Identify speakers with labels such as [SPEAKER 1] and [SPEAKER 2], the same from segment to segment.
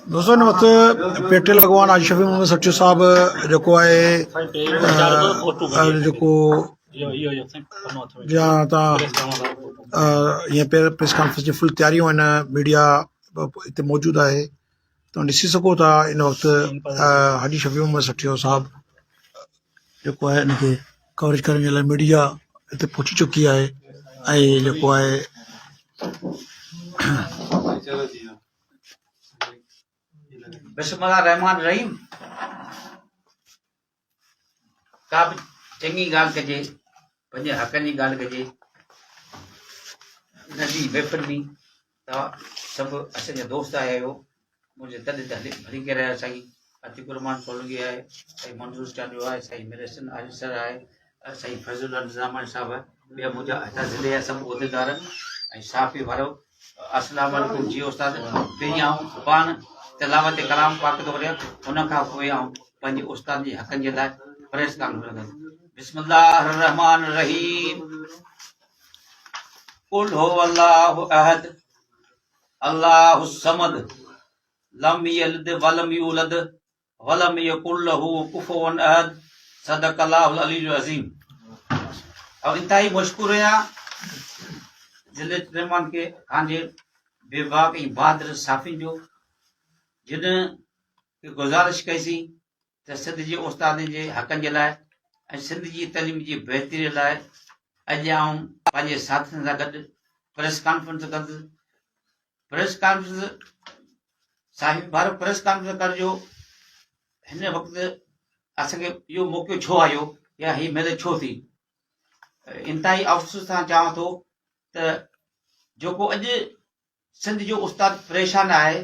[SPEAKER 1] दोस्तों हिन वक़्तु पेटे भॻवान आज शफ़ी मोहम्मद सचू साहिबु जेको आहे जेको या तव्हां हीअं प्रेस कॉन्फ्रेंस जी फुल तयारियूं आहिनि मीडिया हिते मौजूदु आहे तव्हां ॾिसी सघो था इन वक़्तु हाजी शफ़ी मोहम्मद सचू साहिबु जेको आहे हिनखे कवरेज करण जे लाइ मीडिया हिते पहुची चुकी आहे ऐं जेको आहे
[SPEAKER 2] बिस्मिल्लाह रहमान रहीम। का बि चङी ॻाल्हि कजे पंहिंजे हक़नि जी ॻाल्हि कजे नदी महफ़िल में तव्हां सभु असांजा दोस्त आया आहियो मुंहिंजे तॾहिं त हली करे रहिया साईं अतीकुर रहमान सोलंकी आहे साईं मंजूर चांडियो आहे साईं मिरसन आरिसर आहे साईं फज़ल इंतज़ामान साहिबु आहे ॿिया मुंहिंजा हितां ज़िले जा सभु उहिदेदार ऐं साफ़ी वारो अस्सलाम वालेकुम जी उस्ताद पहिरीं आऊं पाण तिलावत कलाम पाक थो करियां हुन खां पोइ आऊं पंहिंजे उस्ताद जे हक़नि जे लाइ प्रेस कॉन्फ्रेंस कंदुमि। बिस्मिल्लाह रहमान रहीम। कुल हो अल्लाहु अहद अल्लाहु समद लम यलिद वलम यूलद वलम यकुल लहू कुफुवन अहद सदक़ल्लाहुल अलीयुल अज़ीम। अब इंतहाई मशकूर आहियां जिले रहमान के खांजे बेबाक ऐं बहादुर साफ़िन जो जिन गुज़ारिश कईसीं त सिंध जे उस्तादनि जे हक़नि जे लाइ ऐं सिंध जी तइलीम जी बहितरी लाइ अॼु आऊं पंहिंजे साथियुनि सां गॾु प्रेस कॉन्फ्रेंस कंदुसि। प्रेस कॉन्फ्रेंस साहिब भारत प्रेस कॉन्फ्रेंस करण जो हिन वक़्तु असांखे इहो मौक़ो छो आयो या हीअ महिल छो थी इंतहाई अफ़सोस सां चवां थो त जेको अॼु सिंध जो उस्ताद परेशान आहे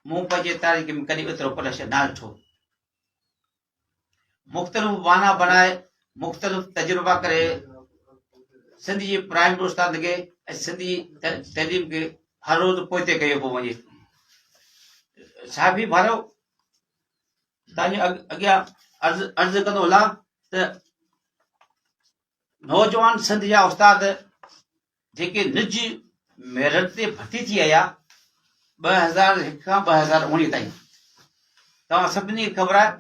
[SPEAKER 2] मूं पंहिंजे तारीख़ में कॾहिं एतिरो परेशान न ॾिठो। मुख़्तलिफ़ बहाना बनाए मुख़्तलिफ़ तजुर्बा करे सिंध जी प्राइमरी उस्ताद खे ऐं सिंध जी तइलीम खे हर रोज़ पोइते कयो पियो वञे। साहिबी भारो तव्हांजे अॻियां अर्ज़ु कंदो हलां त नौजवान सिंध जा उस्ताद जेके निज मेरिट ते भर्ती थी आया 2001 खां 2019 ताईं तव्हां सभिनी खे ख़बर आहे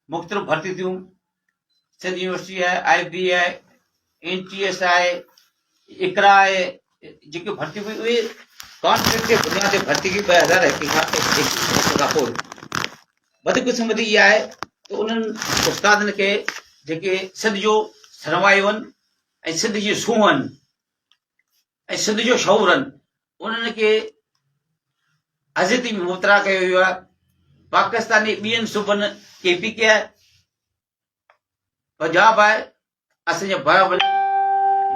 [SPEAKER 2] मुख़्तलिफ़ भर्ती थियूं सिंध यूनिवर्सिटी आहे IB आहे NTS आहे इकरा आहे जेके भर्ती हुई उहे कॉन्ट्रैक्ट जे बुनियाद ते भर्ती की 2001 खां पोइ बदकिस्मती इहा आहे त उन्हनि उस्तादनि खे जेके सिंध जो सरमायो आहिनि ऐं सिंध जी सूंहं आहिनि ऐं सिंध जो शऊर आहिनि उन्हनि खे अज़ीती में मुबतला कयो वियो आहे। पाकिस्तानी ॿियनि सूबनि KPK आहे पंजाब आहे असांजो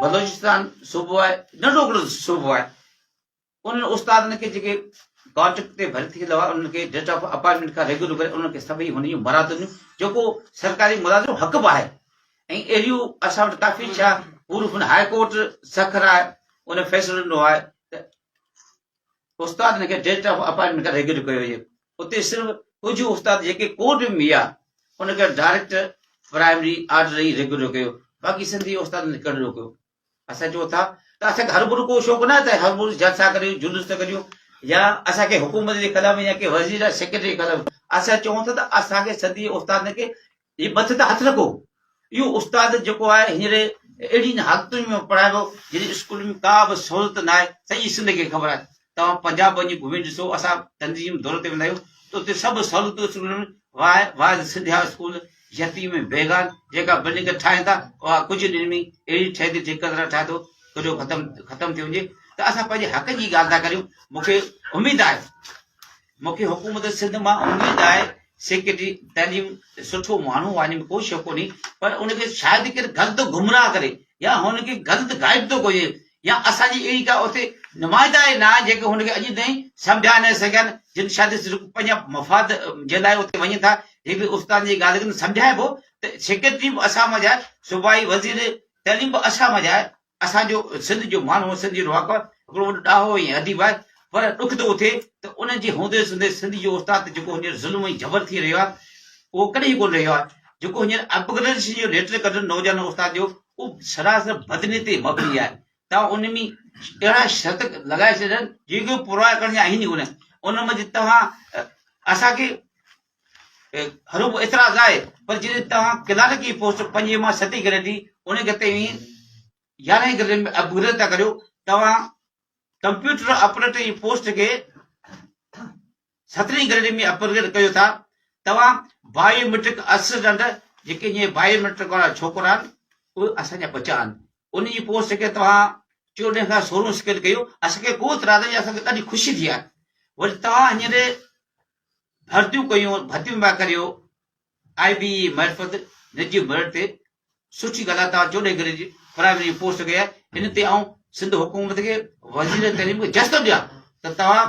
[SPEAKER 2] बलोचिस्तान सूबो आहे नंढो हिकिड़ो सूबो आहे उन्हनि उस्तादनि खे जेके कॉन्ट्रैक्ट ते भर्ती थियल हुआ उन्हनि खे डेट ऑफ अपॉइंटमेंट खां रेगुलर करे उन्हनि खे सभई हुन जूं मरातूं जेको सरकारी मुलाज़िम हक़ बि आहे ऐं अहिड़ियूं असां वटि काफ़ी छा पूरो हाई कोर्ट सखर आहे उन फ़ैसिलो ॾिनो आहे त उस्तादनि खे डेट ऑफ अपॉइंटमेंट खां रेगुलर कयो वञे। उते सिर्फ़ु कुझु उस्ताद जेके कोर्ट में विया उनखे डायरेक्ट प्राइमरी ऑर्डर ई रेगुलर कयो बाक़ी सिंधी उस्तादनि कढ रोकियो। असां चओ था त असांखे हर भरू को शौक़ु न आहे त हर भरू जलसा करियूं जुलूस था करियूं या असांखे हुकूमत जे ख़िलाफ़ या के वज़ीर सेक्रेटरी जे ख़िलाफ़ असां चऊं था त असांखे सिंधी उस्तादनि खे इहे मथे त हथु रखो। इहो उस्ताद जेको आहे हींअर अहिड़ी हालतुनि में पढ़ाइबो जहिड़ी स्कूल में का बि सहूलियत न आहे सॼी सिंध खे ख़बर आहे। तव्हां पंजाब वञी घुमी ॾिसो असां तंज़ीम दौर ते वेंदा आहियूं त उते सभु सहूलियतूं स्कूलनि में वाह सिंधिया स्कूल यतीम बेगान जेका बिल्डिंग ठाहिनि था उहा कुझु ॾींहंनि में अहिड़ी ठहे थी ठेकेदार ठाहे थो सॼो ख़तमु थी वञे त असां पंहिंजे हक़ जी ॻाल्हि था करियूं। मूंखे उमेदु आहे मूंखे हुकूमत सिंध मां उमेदु आहे सेक्रेटरी तइलीम सुठो माण्हू आहे कोई शक कोन्हे पर उनखे शायदि केरु ग़लति गुमराह करे या हुनखे ग़लति गाइड थो कजे या असांजी अहिड़ी का उते नुमाइंदा न आहे जेके हुनखे अॼु ताईं सम्झाए न सघनि जिन शायदि सिर्फ़ु पंहिंजा मफ़ाद जे लाइ उते वञनि था हे बि उस्ताद जी ॻाल्हि खे सम्झाइबो त सेक्रेटरी बि असां मज़ा आहे सूबाई वज़ीर तइलीम बि असां मज़ा आहे असांजो सिंध जो माण्हू सिंध जो रवाको हिकिड़ो वॾो ॾाहो ऐं अदीब आहे पर ॾुख थो थिए त उन्हनि जे हूंदे सूंदे सिंध जो उस्ताद जेको हींअर ज़ुल्म ऐं जबर थी रहियो आहे उहो कॾहिं कोन रहियो आहे। जेको हींअर अपग्रेडेशन जो लेटर कढनि नौजवान उस्ताद जो उहो सरासर बदनी ते मबनी आहे। तव्हां उन में अहिड़ा शर्त लॻाए छॾनि जेके पुरवाए करण जा आहिनि ई कोन उन मंझि तव्हां असांखे हरूब एतिराज़ आहे, पर जॾहिं तव्हां क्लार्क जी पोस्ट 5 मां 7 ग्रेड जी उन खे 11 ग्रेड में अपग्रेड था करियो, तव्हां कंप्यूटर ऑपरेटर जी पोस्ट खे 17 ग्रेड में अपग्रेड कयो था, तव्हां बायोमेट्रिक असिस्टेंट जेके ईअं बायोमेट्रिक वारा छोकिरा आहिनि उहे असांजा बचा आहिनि, उन जी पोस्ट खे तव्हां 14 खां 16 स्केल कयो, असांखे को इतराज़ न, असांखे ॾाढी ख़ुशी थी आहे। वरी तव्हां हींअर भर्तियूं पिया करियो IB मार्फत निजी मेरिट ते, सुठी ॻाल्हि आहे, तव्हां 14 ग्रेड जी प्राइमरी पोस्ट कई आहे। हिन ते आऊं सिंध हुकूमत खे वज़ीर तइलीम खे जस्तो ॾियां त तव्हां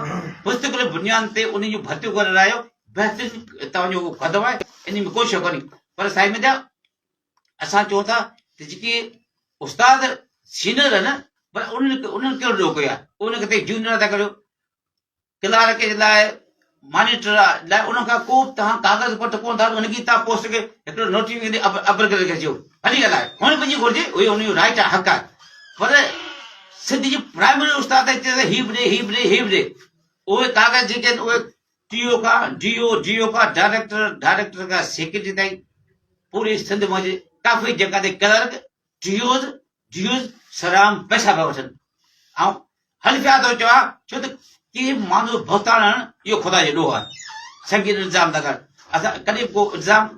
[SPEAKER 2] पुस्तकुल बुनियाद ते उन जूं भर्तियूं करे रहिया आहियो, बहितरीन तव्हांजो क़दम आहे, इन में कोई शक कोन्हे। पर साईं मुंहिंजा असां चऊं था त जेके उस्ताद सीनियर आहिनि पर उन्हनि कहिड़ो ॾोह कयो आहे, उनखे त जूनियर था करियो, क्लार्क जे लाइ मॉनिटर लाइ उनखां को तव्हां कागज़ पत्र कोन था, उनखे तव्हां पोस्ट खे हिकिड़ो नोटिफिकेशन अपग्रेड करे अचो, हली ॻाल्हि आहे, हुन पंहिंजी घुरिजे, उहो उनजो राइट आहे, हक़ आहे। पर सिंध जी प्राइमरी उस्ताद ही बि ॾे उहे कागज़ जेके आहिनि उहे TO खां DO खां डायरेक्टर खां सेक्रेटरी ताईं पूरी सिंध में काफ़ी जगह ते क्लर्क DOs सराम पैसा पिया वठनि। ऐं हलिफ़िया थो चवां छो त के माण्हू भुगतान इहो ख़ुदा जो ॾोह आहे, संगीन इल्ज़ाम था कनि, असां कॾहिं को इल्ज़ाम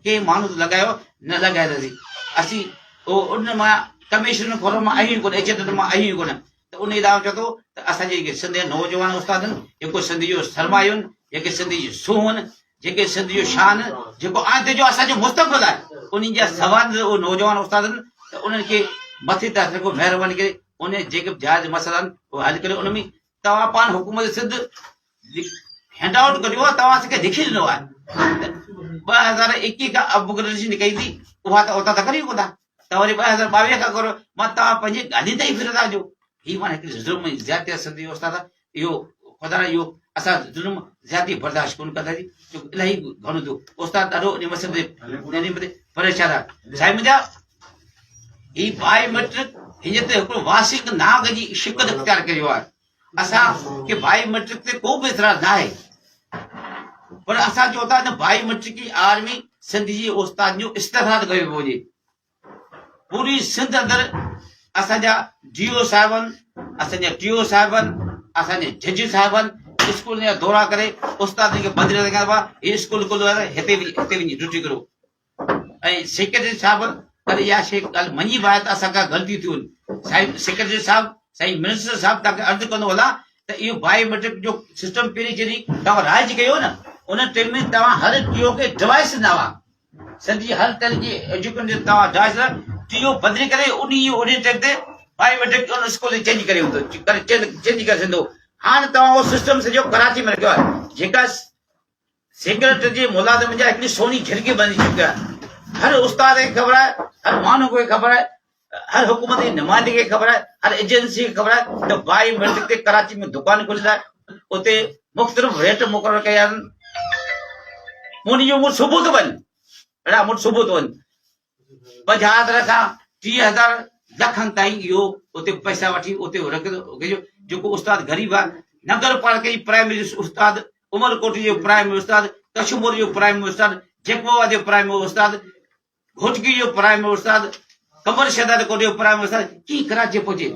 [SPEAKER 2] के माण्हू लॻायो न लॻाईंदासीं, असीं उन मां कमीशन खोर मां आहियूं कोन, एजेंट मां आहियूं कोन, त उन ॾांहुं चए थो त असांजे जेके सिंध जा नौजवान उस्ताद आहिनि, जेको सिंध जो सरमायो आहिनि, जेके सिंध जी सूंह आहिनि, जेके सिंध जो शान, जेको आंदे जो असांजो मुस्तक़बिल आहे, उन्हनि जा सवाल उहे नौजवान उस्ताद आहिनि, त उन्हनि खे मथे था सघो, महिरबानी करे उन जेके जाइज़ मसइला आहिनि उहे हल करे। उन में तव्हां पाण हुकूमत सिंध हैंड आउट करियो आहे, तव्हां असांखे लिखी ॾिनो आहे, 2021 खां अपग्रेडेशन कई थी, उहा त उतां त करी कोन था, त वरी 2022 खां करो, मां तव्हां पंहिंजे ॻाल्हियुनि ताईं फिरंदा हुजो, हीअ माना हिकिड़ी ज़ुल्म ज़्यादती सिंधी उस्ताद, इहो ख़ुदा इहो असां ज़ुल्म ज़्यादती बर्दाश्त कोन कंदासीं, छो इलाही घणो थियो उस्ताद ॾाढो इन मसइले ते परेशान आहे। साईं मुंहिंजा ही बायोमेट्रिक हीअं त हिकिड़ो वासिक नाग जी शिकत इख़्तियार कयो आहे, असांखे बायोमेट्रिक ते को बि इतराज़ न आहे, पर असां चऊं था त बायोमेट्रिक जी आड़ में सिंध जी उस्ताद जो इस्तेफ़ाद कयो हुजे। पूरी सिंध अंदरि असांजा DO साहिबनि, असांजा TO साहिबनि, असांजे जज साहिबनि स्कूल जा दौरा करे उस्तादनि खे बदिले लॻाइणो आहे, हीउ स्कूल खुलियो आहे, हिते वञी ड्यूटी करो। ऐं सेक्रेटरी साहिबनि कॾहिं इहा शइ ॻाल्हि मञी बि आहे त असां खां ग़लतियूं थियूं आहिनि, साईं सेक्रेटरी साहिबु, साईं मिनिस्टर साहिबु तव्हांखे अर्ज़ु कंदो हलां त इहो बायोमेट्रिक जो सिस्टम पहिरीं जॾहिं तव्हां राइज कयो न, उन टाइम में तव्हां हर TO खे डिवाइस ॾिना हुआ, सिंध जी हर तरह जी एजुकेशन तव्हां डिवाइस TO बदिली करे उन टाइम ते बायोमेट्रिक उन स्कूल चेंज करे हूंदो, चेंज करे सघंदो। हाणे तव्हां उहो सिस्टम सॼो कराची में रखियो आहे, जेका सेक्रेटरी जे मुलाज़िम जा हिकिड़ी सोनी झिरकी बनी चुकी आहे, हर उस्ताद खे ख़बर आहे, हर माण्हू खे ख़बर आहे, हर हुकूमत जी नुमाइंदे खे ख़बर आहे, हर एजेंसी खे ख़बर आहे त बायोमेट्रिक ते कराची में दुकान खुलियल आहे, उते मुख़्तलिफ़ रेट मुक़ररु कया आहिनि, उन जो मूं सबूत वञ, अहिड़ा मूं सबूत वञ, 50,000 खां 30,000 लखनि ताईं इहो उते पैसा वठी उते रखियो, जेको उस्ताद ग़रीब आहे, नगर पालिका जी प्राइमरी उस्ताद, उमरकोट जो प्राइमरी उस्ताद, कशमीर जो प्राइमरी उस्ताद, जेकोवा जो प्राइमरी उस्ताद, घोटकी जो प्राइमरी उस्ताद, कमर शहदाद कोट जो प्राइमरी उस्ताद कीअं कराची पहुचे,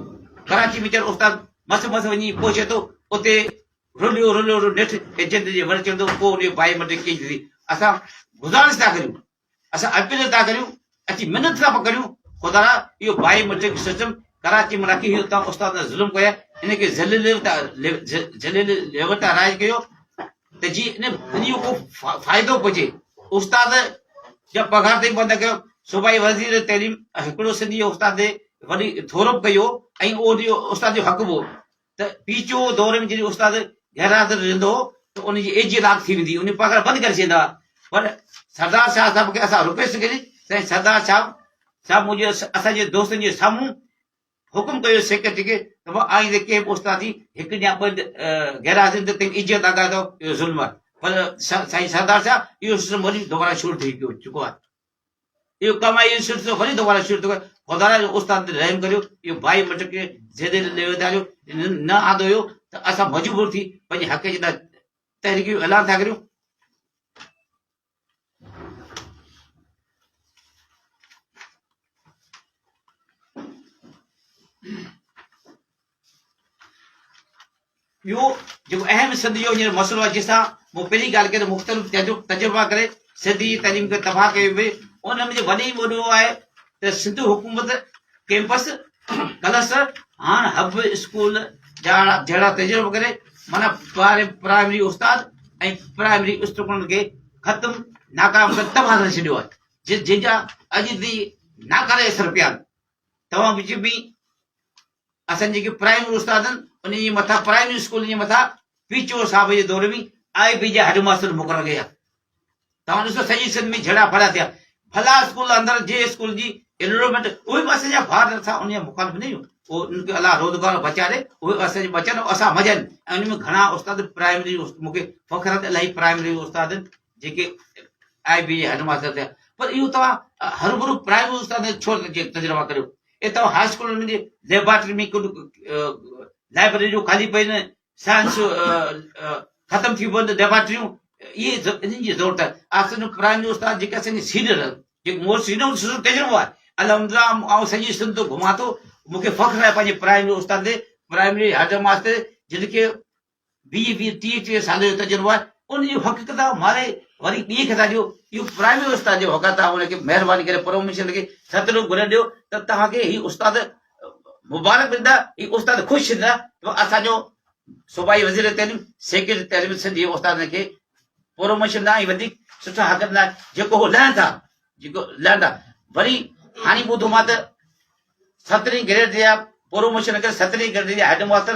[SPEAKER 2] कराची में चल उस्ताद मस वञी पहुचे थो, उते रुलियो नेठ एजेंट जे वर चवंदो पोइ उन बायोमेट्रिक कई थी। असां गुज़ारिश था करियूं, असां अपील था करियूं, अची मिनत था करियूं, ख़ुदा इहो बायोमेट्रिक सिस्टम कराची में रखी तव्हां उस्ताद ज़ुल्म कया, इनखे ज़लील लेवल तां राइज कयो त जीअं इन जो को फ़ाइदो पहुचे। उस्ताद जा पघार ते बंदि कयो, सूबाई वज़ीर तइलीम हिकिड़ो सिंधी उस्ताद वॾी थोरो कयो ऐं उहो उस्ताद जो हक़ हो त पीचो दौर में जॾहिं उस्ताद गैरहाज़िर रहंदो हो त उनजी एज लाक थी वेंदी, उन पघार बंदि करे छॾींदा। पर सरदार शाह साहिब खे असां रिक्वेस्ट कई, साईं सरदार साहिब मुंहिंजे असांजे दोस्तनि जे साम्हूं हुकुम कयो सेक्रेटरी खे त आईंदे के बि उस्ताद जी हिकु या ॿ गैरहाज़िर ते इज़त अदा कयो, इहो ज़ुल्म आहे। पर साईं सरदार साहिब इहो सिस्टम वरी दोबारा शुरू थी चुको आहे, इहो कमु आहे, इहो सिलसिलो वरी दोबारा शुरू थो करे। ख़ुदा जो उस्ताद ते रहम करियो, इहो बायोमेट्रिक खे ज़ेरे न आंदो हुयो त असां मजबूर थी पंहिंजे हक़ जे लाइ तहरीकियूं ऐलान था करियूं। ॿियो जेको अहम सिंध जो हींअर मसइलो आहे, जंहिंसां मूं पहिरीं ॻाल्हि कई त मुख़्तलिफ़ तजुर्बा करे सिंधी तइलीम खे तबाह कयो पई, उन में वॾी वॾो आहे त सिंध हुकूमत कैंपस क्लस्टर हाणे हब स्कूल जहिड़ा तजुर्बा करे माना प्राइमरी उस्ताद ऐं प्राइमरी स्कूलनि खे ख़तमु नाकाम करे तबाह करे छॾियो आहे, जंहिंजा अॼु दी नाकारे असर पिया आहिनि। तव्हां विच में असांजे जेके प्राइमरी उस्ताद आहिनि उन जे मथां प्राइमरी स्कूल जे मथां पीचो साहब जे दौर में IB जा हेड मास्टर मुक़ररु कया। तव्हां ॾिसो सॼी सिंध में झड़ा फड़ा थिया, फला स्कूल अंदरि जे स्कूल जी एनरोलमेंट उहे बि असांजा ॿार नथा उन जा मुखालिफ़ न आहियूं, उनखे अलाह रोज़गार बचाए उहे असांजे बचनि असां मजनि। ऐं उन में घणा उस्ताद प्राइमरी मूंखे फ़ख्रु आहे इलाही प्राइमरी उस्ताद जेके IB जे हेड मास्टर थिया। पर इहो तव्हां हर भरू प्राइमरी उस्ताद छो तजुर्बा करियो? ऐं तव्हां हाई स्कूल में लेबोरेटरी में लाइब्रेरी जो ख़ाली पई न, साइंस ख़तमु थी पवनि लेबोरेटरियूं, इहे इन्हनि जी ज़रूरत आहे। असांजो प्राइमरी उस्ताद जेके असांजे सीनियर जेको मोर सीनियर सुठो तजुर्बो आहे अलहमदिल्ला। ऐं सॼी सिंध तो घुमां थो, मूंखे फ़ख्रु आहे पंहिंजे प्राइमरी उस्ताद ते, प्राइमरी हेड मास्टर जिनखे 20-30 साल जो तजुर्बो आहे। उनजी हक़ीक़त मारे वरी ॿिए खे था ॾियो, इहो प्राइमरी उस्ताद जो हक़ आहे। हुनखे महिरबानी करे प्रोमोशन खे सतरो घुरे ॾियो त तव्हांखे हीउ उस्ताद मुबारक ॾींदा, हीउ उस्ताद ख़ुशि थींदा। असांजो सूबाई वज़ीर तइलीम सेक्रेटरी तइलीम सिंधी उस्तादनि खे प्रोमोशन ॾांहुं वधीक सुठा हक़ ॾींदा, जेको हो लहनि था, वरी हाणे ॿुधो मां त 17वीं ग्रेड जा प्रोमोशन करे 17वीं ग्रेड जा हेड मास्टर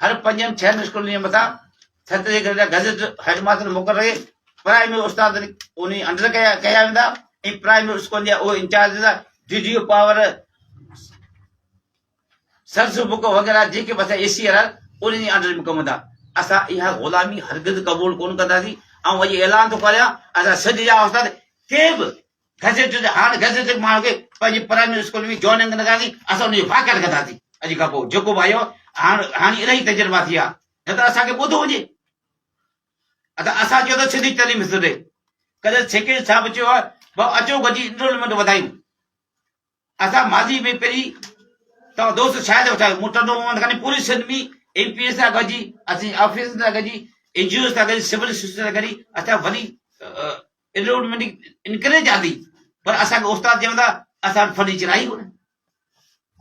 [SPEAKER 2] हर 5-6 स्कूलनि जे मथां 17वीं ग्रेड जा गज़ट हेड मास्टर मुक़ररु करे प्राइमरी उस्ताद उन अंडर कया वेंदा ऐं प्राइमरी स्कूल जा उहे incharge DDO power search book वग़ैरह जेके बि असां ACR उन जे अंडर में कमु कंदा। असां इहा ग़ुलामी हरगिज़ क़बूल कोन कंदासीं। ऐं वरी ऐलान थो करियां असां सिंध जा उस्ताद के बि गज़ट हाणे गज़ट माण्हू खे पंहिंजे प्राइमरी स्कूल में जॉइनिंग न कंदासीं, असां उनजी फाक़त कंदासीं। अॼु खां पोइ जेको बि आयो हाणे इलाही तजुर्बा थी विया, न त असांखे ॿुधो हुजे। असां चयो त सिंधी तइलीम सुठे, कॾहिं सेक्रेटरी साहिबु चयो आहे भाउ अचो गॾिजी एनरोलमेंट वधायूं। असां माज़ी में पहिरीं तव्हां दोस्त शायदि वठायो मूं टंडो कान्हे, पूरी सिंध में MPS सां गॾिजी असीं ऑफिस सां गॾिजी NGO सां गॾिजी सिविल सोसाइटी सां गॾिजी असां वरी एनरोलमेंट इनकरेज आंदी। पर असांखे उस्ताद चवंदा असां फर्नीचर आई कोन्हे।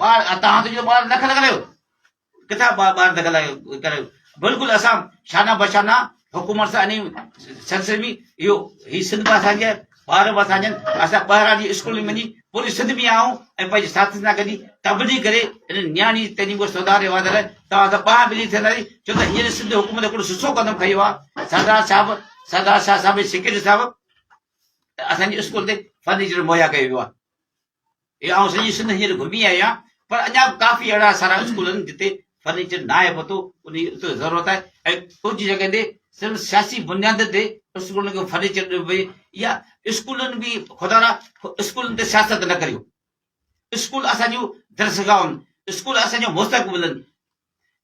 [SPEAKER 2] ॿार तव्हां त ॿार न लॻायो, किथां ॿार न करायो? बिल्कुलु असां शाना बशाना हुकूमत सां सिलसिले में इहो हीउ सिंध बि असांजे ॿार बि असांजा असां ॿाहिरां जी स्कूल में वञी पूरी सिंध में आऊं ऐं पंहिंजे साथी सां गॾी तबदी करे इन न्याणी तइलीम को सुधारे वाधारे तव्हां सां ॿाहिरि मिली थींदासीं। छो त हींअर सिंध हुकूमत हिकिड़ो सुठो कदम खयो आहे। सरदार शाह साहिब सेक्रेटरी साहिब असांजे स्कूल ते फर्नीचर मुहैया कयो वियो आहे। ऐं सॼी सिंध हींअर घुमी आहियां, पर अञा काफ़ी अहिड़ा सारा स्कूल आहिनि जिते फर्नीचर न आहे पतो, उन ज़रूरत आहे। ऐं कुझु जॻह ते सिर्फ़ु सियासी बुनियाद ते स्कूलनि खे फर्नीचर ॾियो पए, या स्कूलनि बि ख़ुदा स्कूलनि ते सियासत न करियो। स्कूल असांजूं दरसगाह आहिनि, स्कूल असांजो मुस्तक़बिल आहिनि।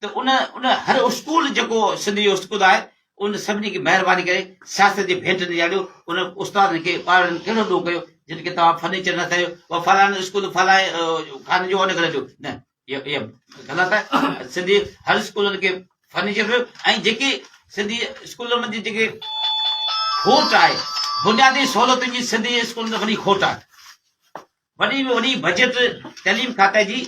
[SPEAKER 2] त उन हर स्कूल जेको सिंधी जो स्कूल आहे उन सभिनी खे महिरबानी करे सियासत जे भेंट न ॾियारियो। उन उस्तादनि खे ॿारनि कहिड़ो ॾोह कयो जिन खे तव्हां फर्नीचर न कयो, उहा फलाणे स्कूल फलाणे खाने जो न करे ॾियो, न इहा ग़लति आहे। सिंधी हर स्कूलनि खे फर्नीचर ॾियो। ऐं जेके सिंधी स्कूलनि में जेके खोट आहे बुनियादी सहूलियतुनि जी सिंधी स्कूलनि में वॾी खोट आहे। वॾी में वॾी बजट तइलीम खाते जी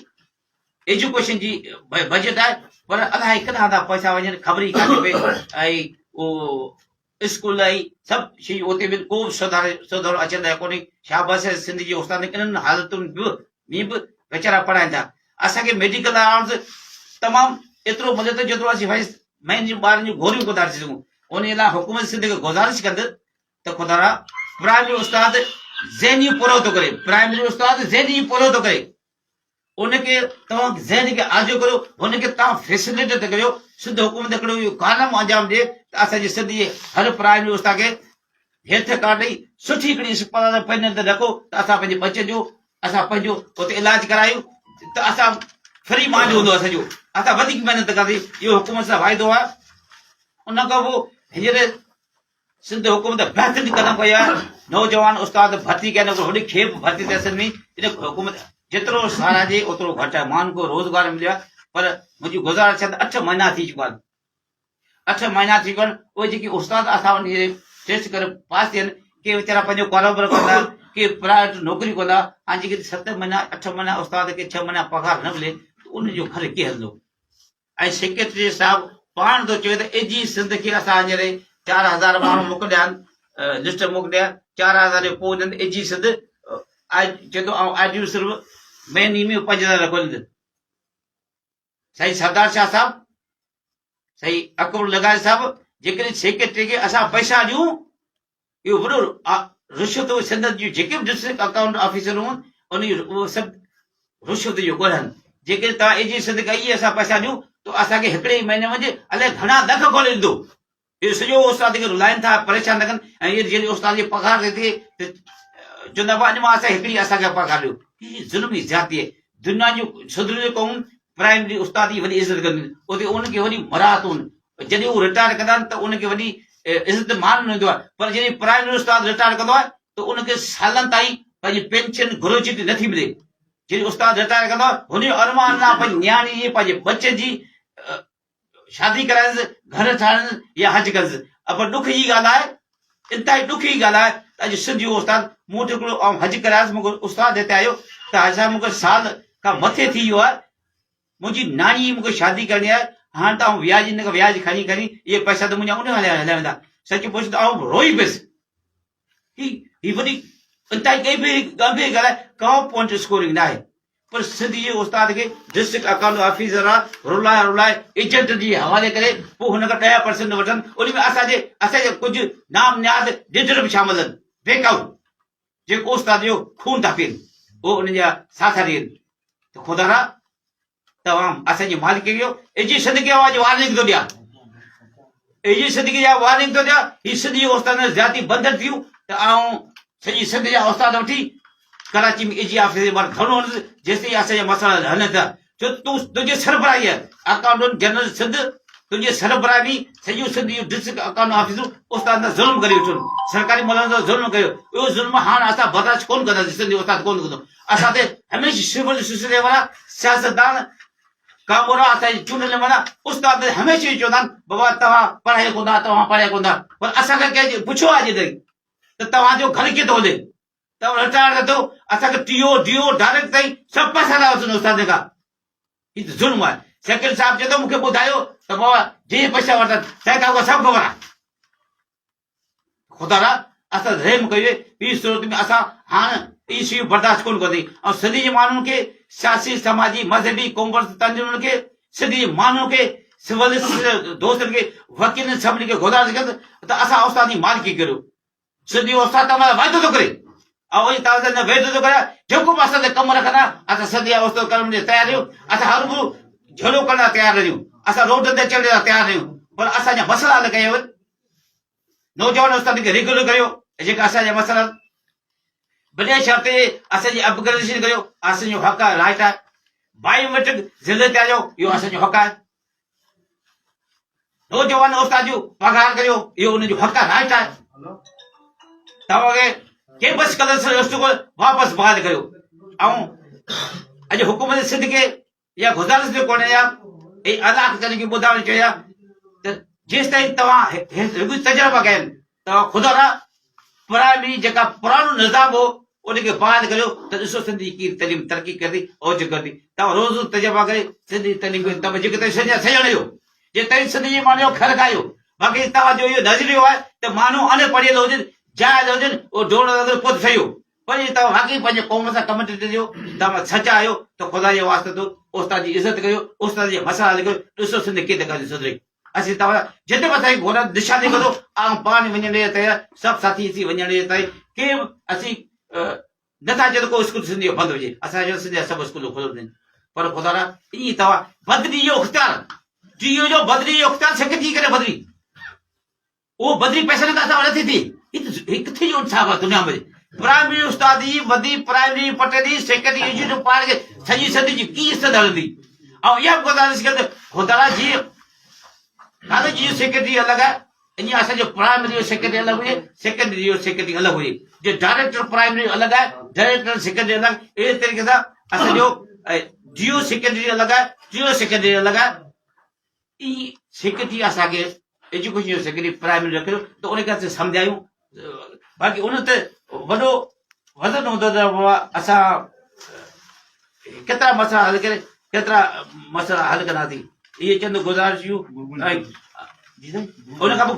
[SPEAKER 2] एजुकेशन जी बजट आहे, पर अलाए किथां था पैसा वञनि ख़बर ई कान्हे पई। ऐं उहो स्कूल ऐं सभु शयूं उते बि को बि सुधारो अचंदा कोन्हे। शाबाश सिंधी जे उस्ताद इन्हनि हालतुनि में बि वीचारा पढ़ाइनि था। असांखे मेडिकल आर्ट्स तमामु एतिरो मिले थो जेतिरो असीं भाई महिने ॿारनि जूं गोरियूं कोन था ॾिसी सघूं। उन लाइ हुकूमत सिंध खे गुज़ारिश कंदुसि त ख़ुदा प्राइमरी उस्ताद ज़हनी पूरो थो करे, प्राइमरी उस्ताद ज़हनी पूरो थो करे, उनखे तव्हां ज़हन खे आजो करियो, हुनखे तव्हां फैसिलिटेट करियो। सिंध हुकूमत हिकिड़ो इहो कानून अंजाम ॾिए त असांजे सिंधी हर प्राइमरी उस्ताद खे हेठि कार्ड ॾेई सुठी हिकिड़ी अस्पताल पंहिंजे अंदरि रखो त असां पंहिंजे बचे जो असां पंहिंजो उते इलाजु करायूं त असां फ्री मांजो हूंदो असांजो। असां वधीक महिनत कंदासीं, इहो हुकूमत सां वाइदो आहे। उन खां पोइ हींअर सिंध हुकूमत बहितरीन कदम कयो आहे नौजवान उस्ताद भर्ती कया होॾे खे बि भर्ती थिए असल में इन हुकूमत जेतिरो साराजे ओतिरो घटि आहे माण्हुनि खे रोज़गार मिलियो आहे पर मुंहिंजी गुज़ारिश आहे त 8 महीना थी चुका आहिनि 8 महीना थी चुका आहिनि उहे जेके उस्ताद असां वञी टेस्ट करे पास थियनि के वीचारा पंहिंजो कारोबार कंदा के प्राइवेट नौकिरी कंदा हाणे जेके 7 महीना 8 महीना उस्ताद खे 6 महीना पघार न मिले त उनजो घर कीअं हलंदो ऐं सेक्रेटरी साहिबु पाण थो चवे त एजी सिंध खे असां हींअर 4000 माण्हू मोकिलिया आहिनि लिस्ट मोकिलिया 4000 जो पोइ हिननि एजी सिंध चए थो ऐं आईडियूं सिर्फ़ु महीने में 5000 खोलींदुसि साईं सरदार शाह साहिबु साईं अकबर लगाए साहिबु जेकॾहिं सेक्रेटरी खे असां पैसा ॾियूं इहो वॾो रिश्वत सिंध जूं जेके बि डिस्ट्रिक्ट अकाउंट ऑफिसर हुअनि उन उहो सभु रिश्वत जो ॻोल्हनि जेकॾहिं तव्हां एजी सिंध कई असां पैसा ॾियूं त असांखे हिकिड़े ई महीने में अलाए घणा लख खोले ॾींदो इहो सॼो उस्ताद खे रुलाइनि था परेशान था कनि ऐं इहे जॾहिं उस्ताद जी पघार थिए त चवंदा अॼु मां असां हिकिड़ी असांखे पघार ॾियो हीअ ज़ुल्मी ज़्यादती आहे दुनिया जूं सुधरियूं क़ौम प्राइमरी उस्ताद जी वॾी इज़त कंदियूं आहिनि उते उनखे वॾी मराहतूं आहिनि जॾहिं उहे रिटायर कंदा आहिनि त उनखे वॾी इज़त मान मिलंदो आहे पर जॾहिं प्राइमरी उस्ताद रिटायर कंदो आहे त उनखे सालनि ताईं पंहिंजी पेंशन ग्रोचुटी नथी मिले जॾहिं उस्ताद रिटायर कंदो आहे हुनजो अरमान आहे पंहिंजी नियाणी जी पंहिंजे बचे जी शादी कराइसि घर ठाहिनि या हज करिसि पर ॾुख जी ॻाल्हि आहे इंतिहाई ॾुख जी ॻाल्हि आहे त अॼु सिंध जो उस्ताद मूं वटि हिकिड़ो ऐं हज करायसि मूंखे उस्ताद हिते आयो त असां मूंखे साल खां मथे थी वियो आहे मुंहिंजी नानी मूंखे शादी करणी आहे हाणे त आउं व्याज हिन खां व्याज खणी खणी इहे पैसा त मुंहिंजा उन हलिया वेंदा सच पुछ त आउं रोई पियुसि ही वॾी इंतिहाई कई बि गंभीर ॻाल्हि आहे का पॉइंट स्कोरिंग न आहे पर सिंधी जे उस्ताद खे डिस्ट्रिक्ट अकाउंट ऑफिसर आहे रुलाए एजेंट जी हवाले करे पोइ हुन खां 10% वठनि उन में असांजे कुझु नाम नियाद लीडर बि शामिल आहिनि बेकाऊ जेको उस्ताद जो खून था पीअनि उहो उन्हनि जा साथी आहिनि त ख़ुदा तव्हां असांजी मालिक जो एजी सिंध खे आवाज़ वार्निंग थो ॾियां एजी सिंध खे वार्निंग थो ॾियां हीअ सिंधी उस्ताद ज़्यादती बंदर थियूं त आउं सॼी सिंध जा उस्ताद वठी कराची में एजी ऑफिस जे बारे घणो जेसिताईं असांजा मसइला हलनि था छो तूं तुंहिंजे सरबराही आहे अकाउंटेंट जनरल सिंध तुंहिंजे सरबराही में सॼो सिंध जो डिस्ट्रिक्ट अकाउंट ऑफिसर उस्ताद सां ज़ुल्म करे वेठो सरकारी मुलाज़िम सां ज़ुल्म कयो इहो ज़ुल्म हाणे असां बर्दाश्त कोन कंदासीं सिंधी उस्ताद कोन कंदो असां ते हमेशह सिविल सिलसिले वारा सियासतदान कामोरा असांजे चूंडियल माना उस्ताद हमेशह चवंदा आहिनि बाबा तव्हां पढ़ायो कोन था तव्हां पढ़ायो कोन था पर असांखे कंहिं पुछियो आहे अॼु ताईं त तव्हांजो घर कीअं थो हले तव्हां रिटायर थियो असांखे टीओ डीओ डायरेक्ट ताईं सभु पैसा था वठनि उस्ताद खां हीअ त ज़ुल्म आहे सेक्रेटरी साहिबु चए थो मूंखे ॿुधायो त बाबा जीअं पैसा वठनि तंहिंखां पोइ सभु ख़बर आहे ख़ुदा असां रहम कयो ॿी सूरत में असां हाणे इहे शयूं बर्दाश्त कोन कंदी ऐं सिंधी जे माण्हुनि खे सियासी समाजी मज़हबी कॉमर्स तंज़ीमुनि खे सिंधी जे माण्हुनि खे सिविल दोस्तनि खे वकीलनि सभिनी खे गुज़ारिश कंदुसि त असां उस्ताद जी मालिकी करियो सिंधी उस्ताद तव्हां वाइदो थो करे ऐं वरी तव्हां सां वाइदो थो करे जेको बि असां ते कमु रखंदा असां सिंधी उस्ताद करण जे तयारु आहियूं असां हर को झलो करण लाइ तयारु आहियूं असां रोड ते अचण लाइ तयारु आहियूं पर असांजा मसइला हल कया वञनि नौजवान उस्ताद खे रेगुलर करियो जेका असांजा मसइला बिना शर्त असांजी अपग्रेडेशन करियो असांजो हक़ आहे राइट आहे बायोमेट्रिक ज़िले ते अचो इहो असांजो हक़ आहे नौजवान उस्ताद जो पघार करियो इहो उनजो हक़ आहे राइट आहे तव्हांखे कंहिं बि स्कॉलरशिप वापसि बहाल करियो ऐं अॼु हुकूमत सिंध खे इहा गुज़ारिश बि कोन्हे या अदा करे ॿुधाइणु चाहियां त जेसि ताईं तव्हां तजुर्बा कया आहिनि तव्हां ख़ुदा प्राइमरी जेका पुराणो निज़ाम हो उनखे बहाल करियो त ॾिसो सिंधी कीअं तइलीम तरक़ी कंदी औज कंदी तव्हां रोज़ तजुर्बा करे सिंधी तइलीम तव्हां जेके ताईं सॼा सॼण जो जे ताईं सिंधी जे माण्हू जो ख़ैरु खायो बाक़ी तव्हांजो इहो नज़रियो आहे त माण्हू अनपढ़ियल हुजनि जाइज़ हुजनि उहो ढोल ख़ुदि सही पर तव्हां वाक़ई पंहिंजे क़ौम सां कमिटेड ॾियो तव्हां सचा आहियो त ख़ुदा जे वास्ते तो उस्ताद जी इज़त कयो उस्ताद जे मसइला हल कयो ॾिसो सिंध कीअं त सुधरे असीं तव्हां जिते बि असांखे घोड़ा दिशा ॾेई करो ऐं पाण वञण जे तयारु सभु साथी असीं वञण जे ताईं के असीं नथा चयो त को स्कूल सिंधी जो बंदि हुजे असांजो सिंधी जा सभु स्कूल खुलियल आहिनि पर ख़ुदा ईअं तव्हां बदिली जो इख़्तियार जियो जो बदिली जो इख़्तियार सेक्रेटरी करे बदिली उहो बदिली पैसनि खां असां नथी थिए किथे जो इंसाफ़ आहे दुनिया में प्राइमरी उस्ताद जी वधी प्राइमरी पटेली सेक्रेटरी जो पाण खे सॼी सिंध जी कीअं इज़त हलंदी ऐं इहा बि गुज़ारिश कनि ख़ुदा जी कॉलेज जी सेक्रेटरी अलॻि आहे ईअं असांजो प्राइमरी और सेकेंडरी अलॻि हुजे, सेकेंडरी और सेकेंडरी अलॻि हुजे, जो डायरेक्टर प्राइमरी अलॻि आहे, डायरेक्टर सेकेंडरी अलॻि, अहिड़े तरीक़े सां असांजो जियो सेकेंडरी अलॻि आहे, जियो सेकेंडरी अलॻि आहे। ई सेकेंडरी असांखे एजुकेशन जो सेकेंडरी प्राइमरी रखियो त उन खे असां सम्झायूं। बाक़ी उन ते वॾो वज़न हूंदो त असां केतिरा मसइला हल करे केतिरा मसइला हल कंदासीं। इहे चंद गुज़ारिशूं। उन खां पोइ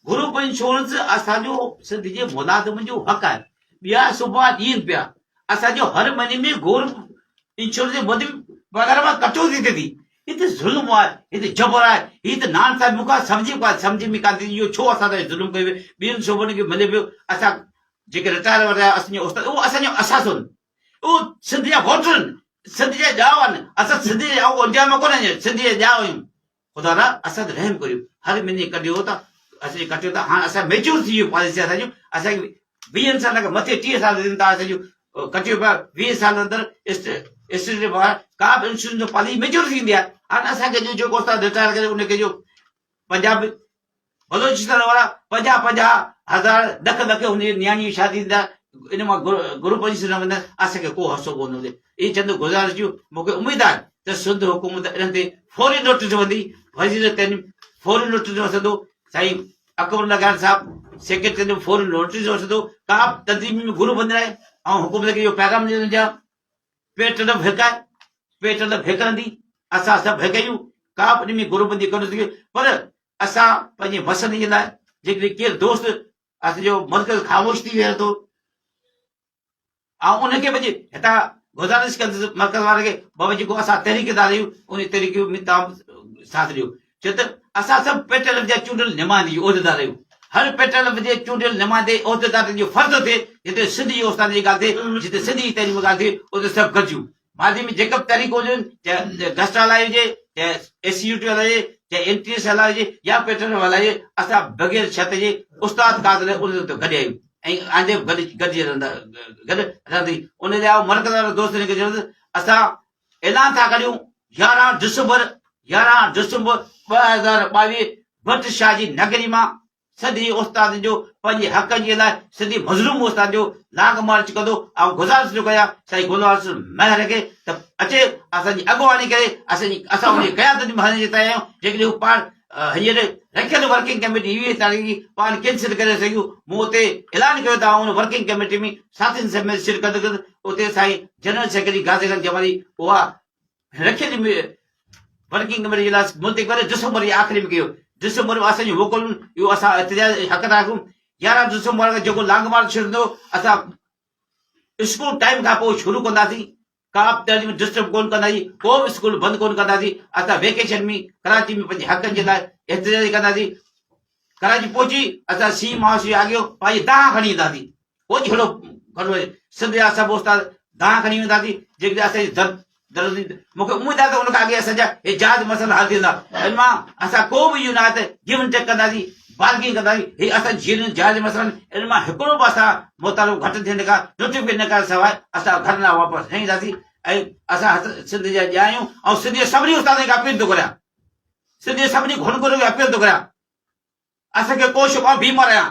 [SPEAKER 2] ग्रुप इंश्योरेंस असांजो सिंध जे मुलाज़िमनि जो हक़ आहे। ॿिया सुबुह ॾींहं पिया असांजो हर महीने में ग्रुप इंश्योरेंस जे वधीक पघार मां कटौती थिए थी। हिते ज़ुल्म आहे, हिते जबर आहे। हीअ त नान साहिब मूंखां सम्झ में कान थी इहो छो असां ते ज़ुल्म कयो ॿियनि सूबनि खे मिले पियो। असां जेके रिटायर वरिया असांजो उस्ताद उहो असांजो असासो आहिनि, उहो सिंध जा वोटर आहिनि, सिंध जा ॼाव आहिनि। असां सिंध जे इंडिया में कोन आहियूं, सिंध जे ॼाव आहियूं। ख़ुदा रा असां त रहम करियो, हर महीने कढियो था असां कटियो था। हाणे असां मेच्योर थी वियो पॉलिसी असांजो, असांखे 20 साल खां मथे 30 साल ॾियनि था असांजो कटियो पिया। 20 साल अंदरि स्टेट का बि इंश्योरेंस जो पॉलिसी मेच्योर थींदी आहे। हाणे असांखे जेको उस्ताद रिटायर करे उनखे जो पंजाब बलोचिस्तान वारा 50,000 लख हुन नियाणी जी शादी थींदा, इन मां ग्रुप इंश्योरेंस न कंदा, असांखे को हसो कोन हुजे। इहे चंद गुज़ारिशूं। मूंखे उमेदु आहे त सिंध हुकूमत इन्हनि ते फौरी नोटिस वंदी, वज़ीर तइलीम फौरी नोटिस वठंदो, साईं अकबर लगान साहब सेक्रेटरी जो फौरी नोटिस वठंदो। का बि तंज़ीम में गुरु बंदि रहे ऐं हुकूमत खे इहो पैगाम ॾिया पेट न भिकाए, पेट न भिकंदी, असां सभु भिकयूं, का बि इन में गुरुबंदी कोन थी। पर असां पंहिंजे मसइले जे लाइ जेकॾहिं केरु दोस्त असांजो मर्कज़ ख़ामोश थी वियो थो ऐं उनखे पंहिंजे हितां गुज़ारिश कंदुसि मर्कज़ वारे खे, बाबा जेको असां तहरीक़ेदार आहियूं उन तरीक़े में तव्हां साथ ॾियो। छो त असां सभु पेटल जा चूंडियल नुमाइंदे उहिदेदार आहियूं। हर पेटल जे चूंडियल नुमाइंदे उहिदेदार जो फर्ज़ु थिए जिते सिंध जी उस्ताद जी ॻाल्हि थिए, जिते सिंध जी तइलीम ॻाल्हि थिए, उते सभु गॾिजूं। मादी में जेका बि तरीक़ो हुजे, चाहे गस्ट हलाए हुजे, चाहे SCUT हलाए, चाहे NTS हलाए हुजे या पेट्रोल हलाए, असां बग़ैर छत जे उस्ताद कादर उन ते गॾु आहियूं ऐं आंदे गॾिजी रहंदी। उन जे मर्कज़ वारे दोस्तनि खे चवंदुसि असां ऐलान था करियूं 11 डिसंबर 2022 भट शाह जी नगरी मां सॼे उस्ताद जो पंहिंजे हक़नि जे लाइ सॼे मज़लूम उस्ताद जो लाग मार्च कंदो ऐं गुज़ारिश थो कयां साईं गुलवास महर खे त अचे असांजी अॻुवाणी करे असां उनजी क़यादत में हलण जे तयार आहियूं। जेकॾहिं हू पाण हींअर रखियल वर्किंग कमेटी 20 तारीख़ जी पाण कैंसिल करे सघूं, मूं उते ऐलान कयो त उन वर्किंग कमेटी में साथियुनि समेत शिरकत कंदुसि। उते साईं जनरल सेक्रेटरी गाज़ीगंज जमाली उहा रखियल वर्किंग कमेटी जे लाइ मुल्तक़ी करे डिसंबर जे आख़िरी में कयो। डिसंबर में असांजी मोकलूं इहो असां एतिजाज हक़ राखूं। 11 डिसंबर खां जेको लॉन्ग मार्च शुरू थींदो असां स्कूल टाइम खां पोइ शुरू कंदासीं। का बि तइलीम डिस्टर्ब कोन कंदासीं, को बि स्कूल बंदि कोन कंदासीं। असां वेकेशन में कराची में पंहिंजे हक़नि जे लाइ एतिजाज कंदासीं। कराची पहुची असां सी मासी अॻियो पंहिंजी दाह खणी ईंदासीं। पोइ छड़ो सिंध जा सभु उस्ताद दाह खणी वेंदासीं। जेकॾहिं असांजी मूंखे उमेदु आहे त उनखां अॻे असांजा हे जहाज मसइला हल थींदा। इन मां असां को बि इहो न आहे त गिव एंड टेक कंदासीं, बार्गिंग कंदासीं। हे असां जीअं जहाज मसइला इन मां हिकिड़ो बि असां मुतालो घटि थियण खां नोटिफिकेशन खां सवाइ असां घर लाइ वापसि न ईंदासीं। ऐं असां सिंध जा ॼा आहियूं ऐं सिंध जे सभिनी उस्तादनि खे अपील थो करियां, सिंध जे सभिनी घुणखोर खे अपील थो करियां। असांखे को शुभ बीमार आहियां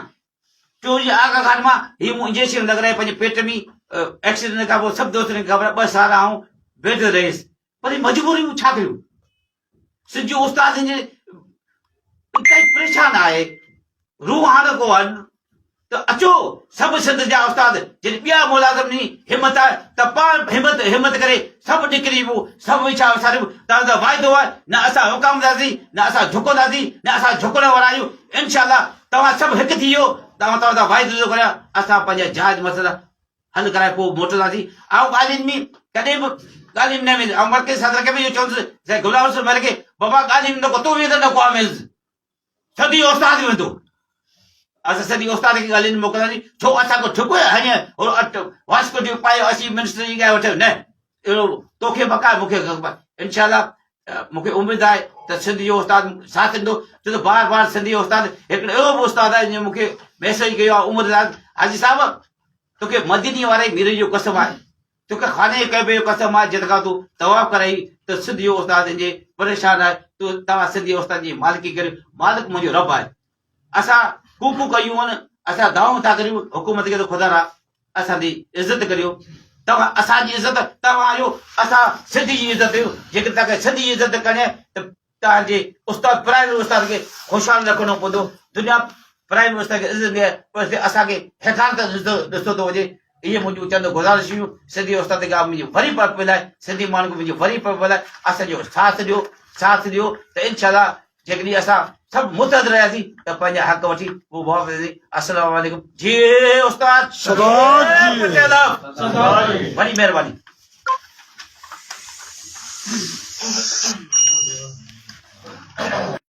[SPEAKER 2] 24 आगा खान मां हीअ मूं इंजेक्शन लॻाए पंहिंजे पेट में एक्सीडेंट खां पोइ सभु दोस्तनि खे ख़बर 2 साल आऊं बेड रहियुसि। पर मजबूरी छा कयूं? सिंध जो उस्ताद परेशान आहे, रूह हाणे को आहे त अचो सभु सिंध जा उस्ताद जॾहिं ॿिया मुलाज़िम हिमत आहे त पाण हिमत करे सभु निकिरी पोइ सभु इच्छा असांजो तव्हांजो वाइदो आहे न असां हुकामंदासीं न असां झुकंदासीं न असां झुकण वारा आहियूं। इनशाला तव्हां सभु हिकु थी वियो, तव्हांजा वाइदो थो करियां असां पंहिंजा जहाज मसइला हल कराए पोइ मोटंदासीं। ऐं ॻाल्हियुनि में कॾहिं बि ॻाल्हियुनि न मिले। ऐं मर्कज़ सदर खे बि इहो चवंदुसि गुलाम महर खे बाबा ॻाल्हियुनि में तूं वेंदो न को मिलंदुसि, सॼी उस्ताद वेंदो। असां सॼी उस्ताद खे ॻाल्हियुनि में मोकिलींदासीं। छो असांखे ठुको वास्को जो पायो असीं मिनिस्टर जी ॻाल्हि वठो न, अहिड़ो तोखे बका मूंखे इनशाला मूंखे उमेदु आहे त सिंध जो उस्ताद साथ ॾींदो। छो त बार बार सिंधी उस्ताद हिकिड़ो अहिड़ो बि उस्ताद आहे जंहिं मूंखे मैसेज कयो आहे उमिरि हाजी साहिबु तोखे मदीनी वारे मीर जो कसम आहे, तोखे खाने कैबे जो कसम आहे, जंहिं खां तूं तवाफ़ कराई त सिंध जो उस्ताद जे परेशान आहे तव्हां सिंधी उस्ताद जी मालिकी करियो मालिक मुंहिंजो रब आहे असां कूकू कयूं आहिनि असां दाऊं था करियूं हुकूमत खे त ख़ुदा रा असांजी इज़त करियो तव्हां असांजी इज़त तव्हां आहियो असां सिंधी जी इज़त करियो जेकॾहिं तव्हांखे सिंधी जी इज़त करणी आहे त तव्हांजे उस्ताद प्राइमरी उस्ताद खे ख़ुशहाल रखणो पवंदो दुनिया प्राइमरी उस्ताद खे इज़त ॾिए पर असांखे हेठां त ॾिसो थो वञे इहे मुंहिंजूं चंद गुज़ारिशूं सिंधी उस्ताद खां मुंहिंजी वरी पर लाइ सिंधी माण्हू खे मुंहिंजी वरी पर लाइ असांजो साथ ॾियो त इनशाला जेकॾहिं असां सभु मुतहद रहियासीं त पंहिंजा हक़ वठी पोइ वापसि अस्सलाम वालेकुम जी उस्ताद वॾी महिरबानी